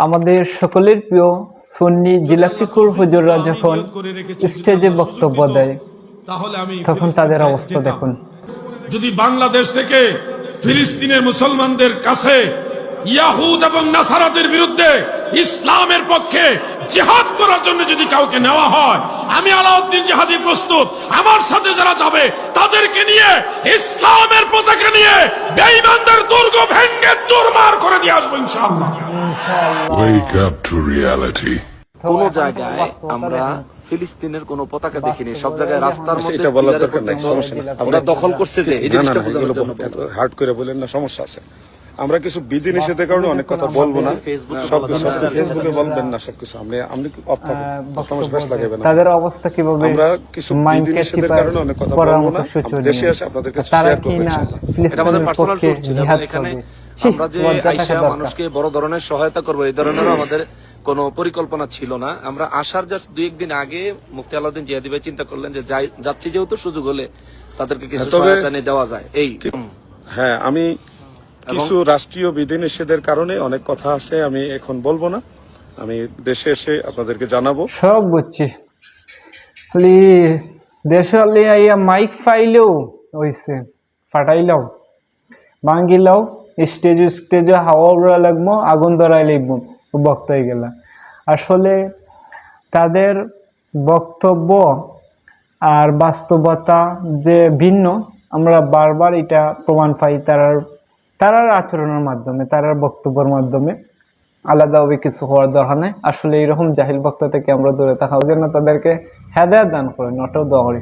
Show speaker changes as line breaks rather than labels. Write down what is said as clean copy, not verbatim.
আমাদের সকলের প্রিয় সুন্নি জিলাফিকুর হুজুররা যখন স্টেজে বক্তব্য দেয় তখন তাদের অবস্থা দেখুন।
যদি বাংলাদেশ থেকে ফিলিস্তিনের মুসলমানদের কাছে ইয়াহুদ এবং নাসারাদের বিরুদ্ধে ইসলামের পক্ষে জিহাদ করার জন্য যদি কাউকে নেওয়া হয়, আমি আলাউদ্দিন জিহাদি প্রস্তুত। আমার সাথে যারা যাবে তাদেরকে নিয়ে ইসলামের পতাকা নিয়ে বেঈমানদের দুর্গ ভেঙে চুরমার করে দিয়ে আসবো ইনশাআল্লাহ।
Wake up to reality.
কোন জায়গায় আমরা ফিলিস্তিনের কোন পতাকা দেখিনি, সব জায়গায় রাস্তার মধ্যে
এটা বলার দরকার নাই, সমস্যা নেই।
আমরা দখল করছে যে এই জিনিসটা বোঝানোর জন্য
হার্ড করে বলেন না, সমস্যা আছে। আমরা কিছু বিধি নিষেধের কারণে অনেক কথা বলবো না, সবকিছু ফেসবুকে বলবেন না, সবকিছু আপনি অফ থাকবেন।
তাদের অবস্থা কিভাবে?
আমরা কিছু বিধি নিষেধের কারণে অনেক কথা বলবো না, দেশে এসে আপনাদের কাছে শেয়ার করব ইনশাআল্লাহ।
এটা আমাদের পার্সোনাল ট্যুর ছিল, এখানে আমরা যে আইসা মানুষকে বড় ধরনের সহায়তা করব এই ধরনেরও আমাদের কোনো পরিকল্পনা ছিল না। আমরা আসার জাস্ট 2-1 দিন আগে মুফতি আলাউদ্দিন জিহাদি ভাই চিন্তা করলেন যে যাচ্ছি যেহেতু সুযোগ হলে তাদেরকে কিছু সহায়তা নিয়ে দেওয়া যায়। এই
হ্যাঁ, আমি কিছু রাষ্ট্রীয় বিধি নিষেধের কারণে অনেক কথা আছে, আমি এখন বলবো না, আমি দেশে এসে আপনাদেরকে জানাবো।
সব বুঝছি, দেশে আইয়া মাইক ফাইলেও হইছে, ফাটাইলাও ভাঙ্গিলাও, স্টেজে হাওয়া উড়া লাগবো, আগুন ধরাই লাগবো, বক্ত হয়ে গেল। আসলে তাদের বক্তব্য আর বাস্তবতা যে ভিন্ন, আমরা বারবার এটা প্রমাণ পাই তারার আচরণের মাধ্যমে, তারার বক্তব্যের মাধ্যমে। আলাদাভাবে কিছু হওয়ার দরকার নেই। আসলে এইরকম জাহিল বক্তা থেকে আমরা দূরে থাকা যেন তাদেরকে হেদায়েত দান করেন, ওটাও দোয়া করি।